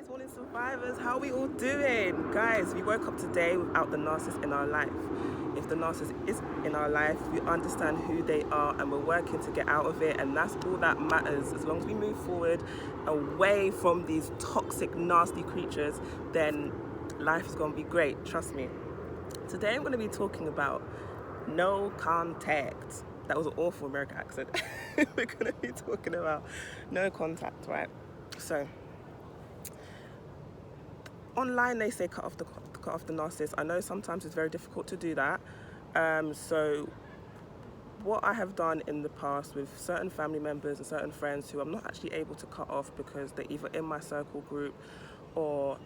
morning survivors, how are we all doing? Guys, we woke up today without the narcissist in our life. If the narcissist is in our life, we understand who they are and we're working to get out of it, and that's all that matters. As long as we move forward away from these toxic, nasty creatures, then life is going to be great, trust me. Today I'm going to be talking about no contact. That was an awful American accent. We're going to be talking about no contact, right? So online they say cut off the narcissist. I know sometimes it's very difficult to do that. So what I have done in the past with certain family members and certain friends who I'm not actually able to cut off because they're either in my circle group or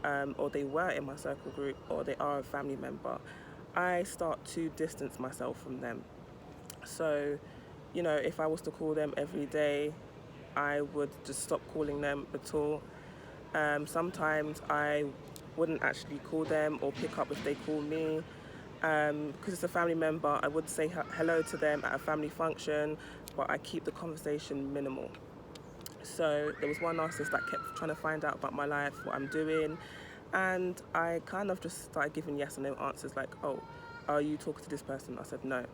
they were in my circle group or they are a family member, I start to distance myself from them. So, you know, if I was to call them every day, I would just stop calling them at all. Sometimes I wouldn't actually call them or pick up if they call me. Because it's a family member, I would say hello to them at a family function, but I keep the conversation minimal. So there was one narcissist that kept trying to find out about my life, what I'm doing, and I kind of just started giving yes and no answers, like, oh, are you talking to this person? I said no.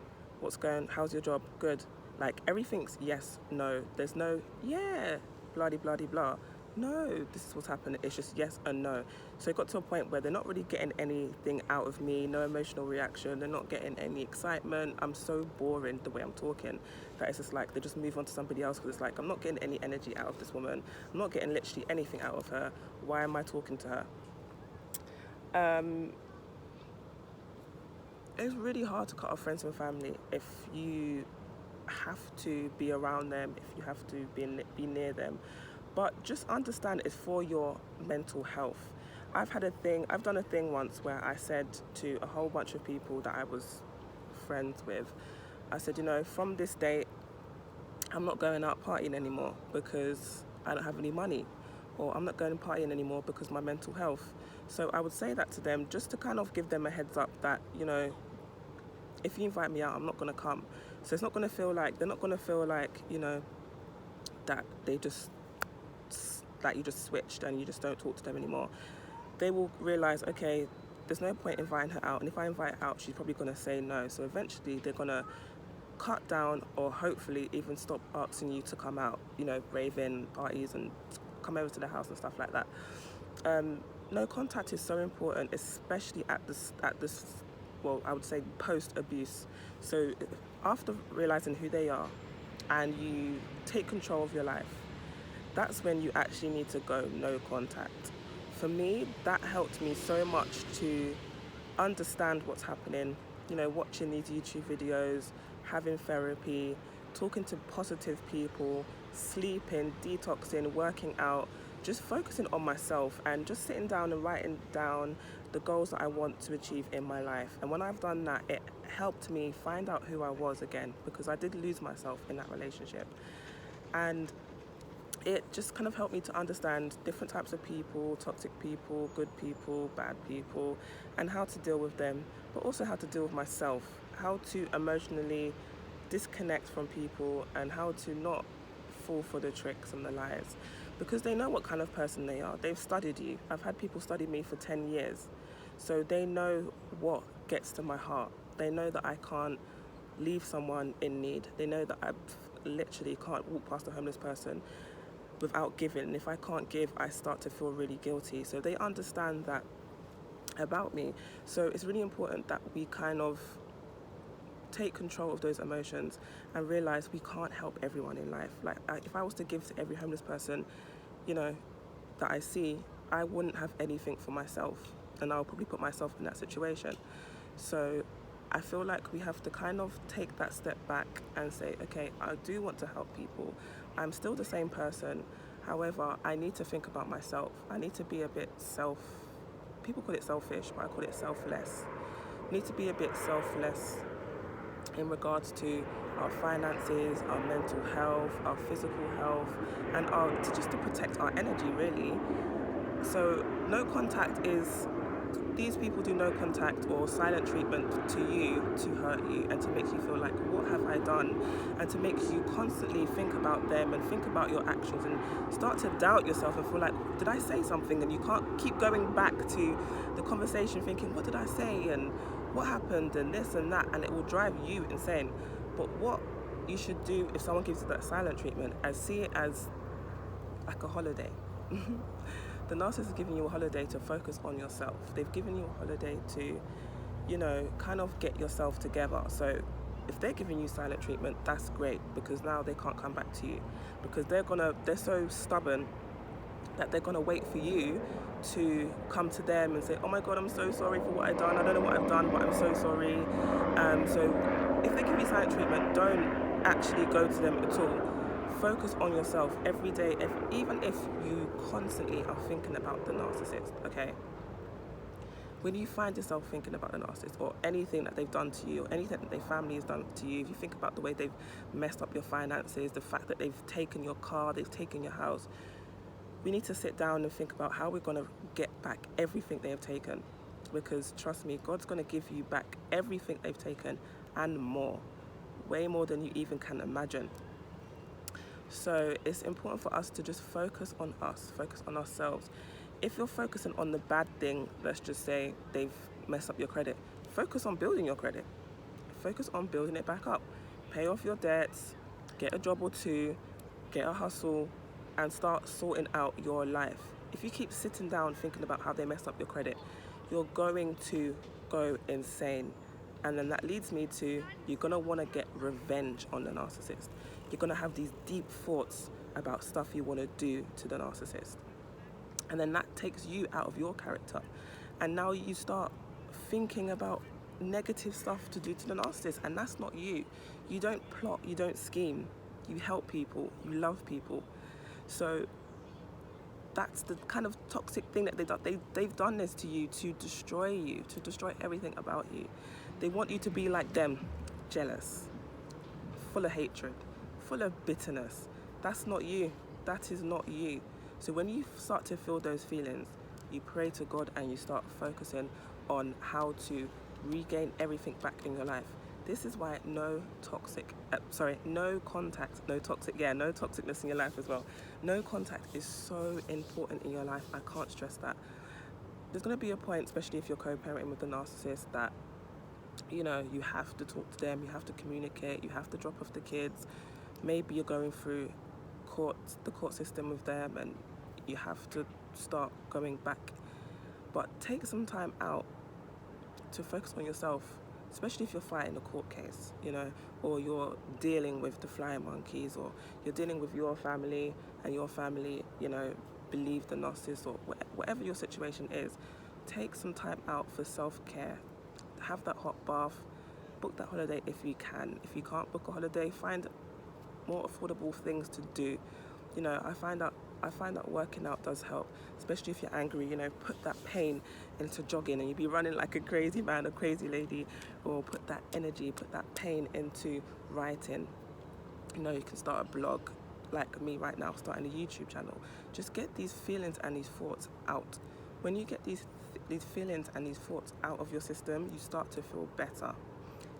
How's your job? Good. Like, everything's yes, no. There's no yeah, blah blah blah blah. No, this is what's happening. It's just yes and no. So it got to a point where they're not really getting anything out of me, no emotional reaction. They're not getting any excitement. I'm so boring the way I'm talking that it's just like they just move on to somebody else because it's like, I'm not getting any energy out of this woman. I'm not getting literally anything out of her. Why am I talking to her? It's really hard to cut off friends and family if you have to be around them, if you have to be near them. But just understand it's for your mental health. I've done a thing once where I said to a whole bunch of people that I was friends with, I said, you know, from this date, I'm not going out partying anymore because I don't have any money, or I'm not going partying anymore because my mental health. So I would say that to them just to kind of give them a heads up that, you know, if you invite me out, I'm not going to come. So it's not going to feel like, they're not going to feel like, you know, that you just switched and you just don't talk to them anymore. They will realize, okay, there's no point inviting her out, and if I invite her out, she's probably going to say no. So eventually they're going to cut down, or hopefully even stop asking you to come out, you know, raving parties and come over to the house and stuff like that. No contact is so important, especially at this well, I would say post abuse. So after realizing who they are and you take control of your life, that's when you actually need to go no contact. For me, that helped me so much to understand what's happening, you know, watching these YouTube videos, having therapy, talking to positive people, sleeping, detoxing, working out, just focusing on myself and just sitting down and writing down the goals that I want to achieve in my life. And when I've done that, it helped me find out who I was again, because I did lose myself in that relationship. And it just kind of helped me to understand different types of people, toxic people, good people, bad people, and how to deal with them, but also how to deal with myself, how to emotionally disconnect from people, and how to not fall for the tricks and the lies, because they know what kind of person they are. They've studied you. I've had people study me for 10 years, so they know what gets to my heart. They know that I can't leave someone in need. They know that I literally can't walk past a homeless person without giving. And if I can't give, I start to feel really guilty. So they understand that about me. So it's really important that we kind of take control of those emotions and realize we can't help everyone in life. Like, if I was to give to every homeless person, you know, that I see, I wouldn't have anything for myself, and I'll probably put myself in that situation. So I feel like we have to kind of take that step back and say, okay, I do want to help people. I'm still the same person. However, I need to think about myself. I need to be a bit people call it selfish, but I call it selfless. We need to be a bit selfless in regards to our finances, our mental health, our physical health, and just to protect our energy, really. So no contact is these people do no contact or silent treatment to you to hurt you and to make you feel like, what have I done? And to make you constantly think about them and think about your actions and start to doubt yourself and feel like, did I say something? And you can't keep going back to the conversation thinking, what did I say? And what happened? And this and that. And it will drive you insane. But what you should do if someone gives you that silent treatment, is see it as like a holiday. The narcissist is giving you a holiday to focus on yourself. They've given you a holiday to, kind of get yourself together. So if they're giving you silent treatment, that's great, because now they can't come back to you, because they're so stubborn that they're gonna wait for you to come to them and say, oh my God, I'm so sorry for what I've done. I don't know what I've done, but I'm so sorry. So if they give you silent treatment, don't actually go to them at all. Focus on yourself every day, even if you constantly are thinking about the narcissist, okay? When you find yourself thinking about the narcissist or anything that they've done to you or anything that their family has done to you, if you think about the way they've messed up your finances, the fact that they've taken your car, they've taken your house, we need to sit down and think about how we're going to get back everything they have taken. Because trust me, God's going to give you back everything they've taken and more, way more than you even can imagine. So it's important for us to just focus on us, focus on ourselves. If you're focusing on the bad thing, let's just say they've messed up your credit, focus on building your credit. Focus on building it back up. Pay off your debts, get a job or two, get a hustle, and start sorting out your life. If you keep sitting down thinking about how they messed up your credit, you're going to go insane. And then that leads me to, you're going to want to get revenge on the narcissist. You're going to have these deep thoughts about stuff you want to do to the narcissist. And then that takes you out of your character. And now you start thinking about negative stuff to do to the narcissist. And that's not you. You don't plot, you don't scheme. You help people, you love people. So that's the kind of toxic thing that they've done this to you, to destroy everything about you. They want you to be like them, jealous, full of hatred, full of bitterness. That's not you. That is not you. So when you start to feel those feelings, you pray to God and you start focusing on how to regain everything back in your life. This is why no toxicness in your life as well. No contact is so important in your life. I can't stress that. There's going to be a point, especially if you're co-parenting with the narcissist, that you have to talk to them, you have to communicate, you have to drop off the kids. Maybe you're going through the court system with them and you have to start going back. But take some time out to focus on yourself, especially if you're fighting a court case, or you're dealing with the flying monkeys, or you're dealing with your family and your family, believe the narcissist, or whatever your situation is. Take some time out for self-care. Have that hot bath, book that holiday if you can. If you can't book a holiday, find more affordable things to do. I find that working out does help, especially if you're angry. Put that pain into jogging, and you'd be running like a crazy man or crazy lady, or put that energy, put that pain into writing. You can start a blog like me right now, starting a YouTube channel. Just get these feelings and these thoughts out. When you get these feelings and these thoughts out of your system, you start to feel better.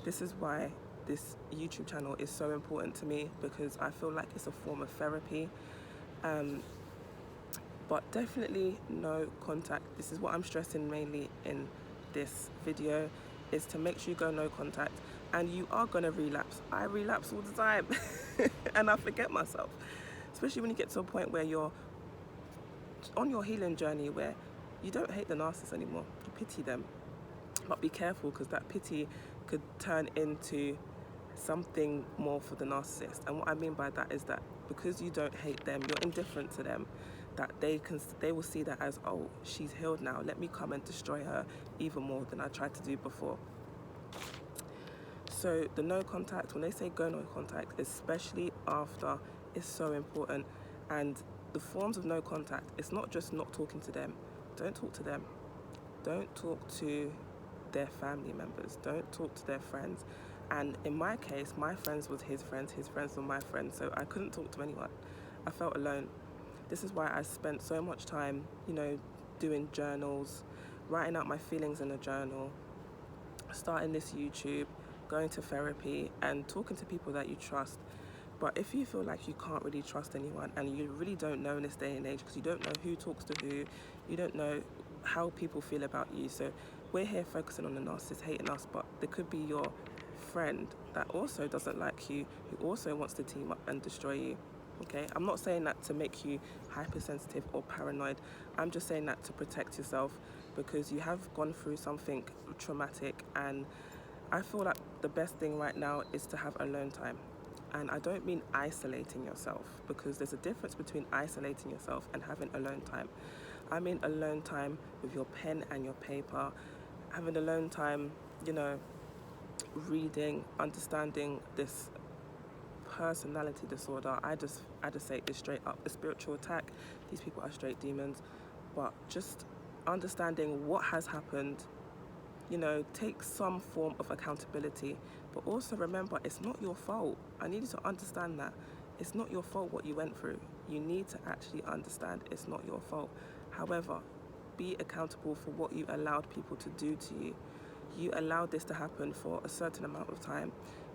This is why this YouTube channel is so important to me, because I feel like it's a form of therapy. But definitely no contact. This is what I'm stressing mainly in this video, is to make sure you go no contact. And you are going to relapse. I relapse all the time and I forget myself, especially when you get to a point where you're on your healing journey, where you don't hate the narcissist anymore, you pity them. But be careful, because that pity could turn into something more for the narcissist. And what I mean by that is that because you don't hate them, you're indifferent to them, that they will see that as, oh, she's healed now, let me come and destroy her even more than I tried to do before. So the no contact, when they say go no contact, especially after, is so important. And the forms of no contact, it's not just not talking to them. Don't talk to them. Don't talk to their family members. Don't talk to their friends. And in my case, my friends was his friends were my friends, so I couldn't talk to anyone. I felt alone. This is why I spent so much time, doing journals, writing out my feelings in a journal, starting this YouTube, going to therapy, and talking to people that you trust. But if you feel like you can't really trust anyone, and you really don't know in this day and age, because you don't know who talks to who, you don't know how people feel about you. So we're here focusing on the narcissist hating us, but there could be your friend that also doesn't like you, who also wants to team up and destroy you. Okay, I'm not saying that to make you hypersensitive or paranoid. I'm just saying that to protect yourself, because you have gone through something traumatic, and I feel like the best thing right now is to have alone time. And I don't mean isolating yourself, because there's a difference between isolating yourself and having alone time. I mean alone time with your pen and your paper, having alone time, reading, understanding this personality disorder. I just say this straight up: a spiritual attack. These people are straight demons. But just understanding what has happened, take some form of accountability, but also remember, it's not your fault. I need you to understand that it's not your fault what you went through. You need to actually understand it's not your fault. However, be accountable for what you allowed people to do to you. You allowed this to happen for a certain amount of time.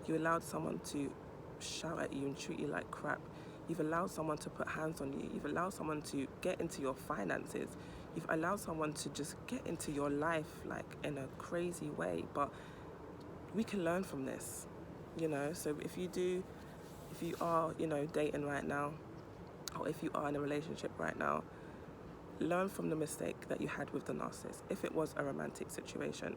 You allowed someone to shout at you and treat you like crap. You've allowed someone to put hands on you. You've allowed someone to get into your finances. You've allowed someone to just get into your life like in a crazy way. But we can learn from this, So if you are, dating right now, or if you are in a relationship right now, learn from the mistake that you had with the narcissist, if it was a romantic situation,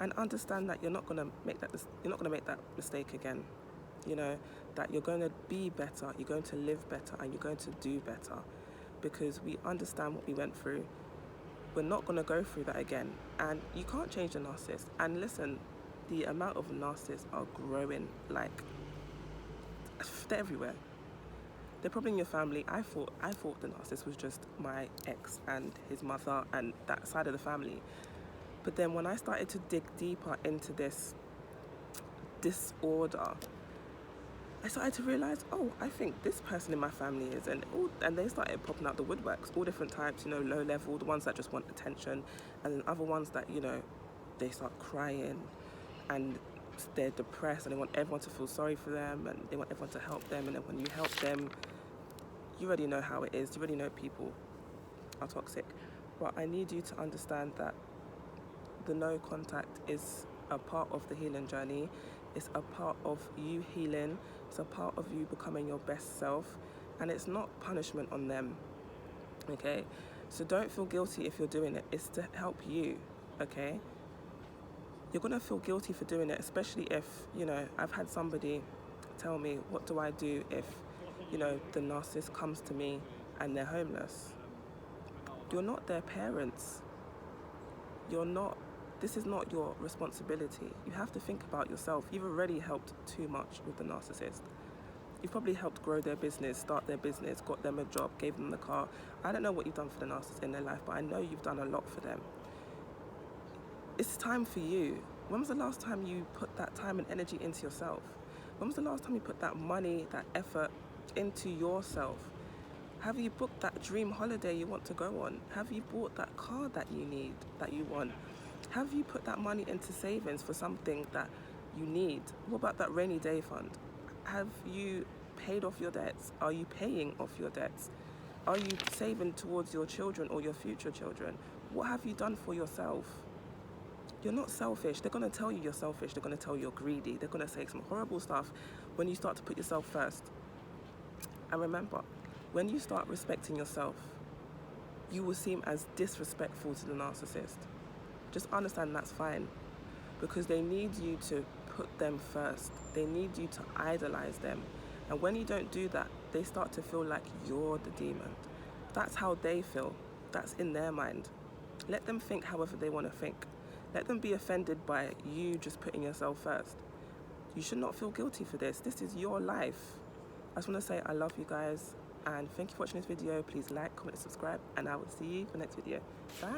and understand that you're not gonna make that mistake again. That you're going to be better, you're going to live better, and you're going to do better, because we understand what we went through. We're not going to go through that again, and you can't change the narcissist. And listen, the amount of narcissists are growing, like they're everywhere. They're probably in your family. I thought the narcissist was just my ex and his mother and that side of the family. But then when I started to dig deeper into this disorder, I started to realize, I think this person in my family is, and they started popping out the woodworks, all different types, low level, the ones that just want attention, and then other ones that, they start crying and they're depressed and they want everyone to feel sorry for them and they want everyone to help them, and then when you help them, you already know how it is. You already know people are toxic. But I need you to understand that the no contact is a part of the healing journey. It's a part of you healing. It's a part of you becoming your best self. And it's not punishment on them, okay? So don't feel guilty if you're doing it. It's to help you, okay? You're going to feel guilty for doing it, especially if, I've had somebody tell me, what do I do if, the narcissist comes to me and they're homeless? You're not their parents. This is not your responsibility. You have to think about yourself. You've already helped too much with the narcissist. You've probably helped grow their business, start their business, got them a job, gave them the car. I don't know what you've done for the narcissist in their life, but I know you've done a lot for them. It's time for you. When was the last time you put that time and energy into yourself? When was the last time you put that money, that effort into yourself? Have you booked that dream holiday you want to go on? Have you bought that car that you need, that you want? Have you put that money into savings for something that you need? What about that rainy day fund? Have you paid off your debts? Are you paying off your debts? Are you saving towards your children or your future children? What have you done for yourself? You're not selfish. They're going to tell you you're selfish. They're going to tell you you're greedy. They're going to say some horrible stuff when you start to put yourself first. And remember, when you start respecting yourself, you will seem as disrespectful to the narcissist. Just understand that's fine, because they need you to put them first. They need you to idolize them. And when you don't do that, they start to feel like you're the demon. That's how they feel. That's in their mind. Let them think however they want to think. Let them be offended by you just putting yourself first. You should not feel guilty for this. This is your life. I just want to say I love you guys, and thank you for watching this video. Please like, comment, and subscribe, and I will see you for the next video. Bye.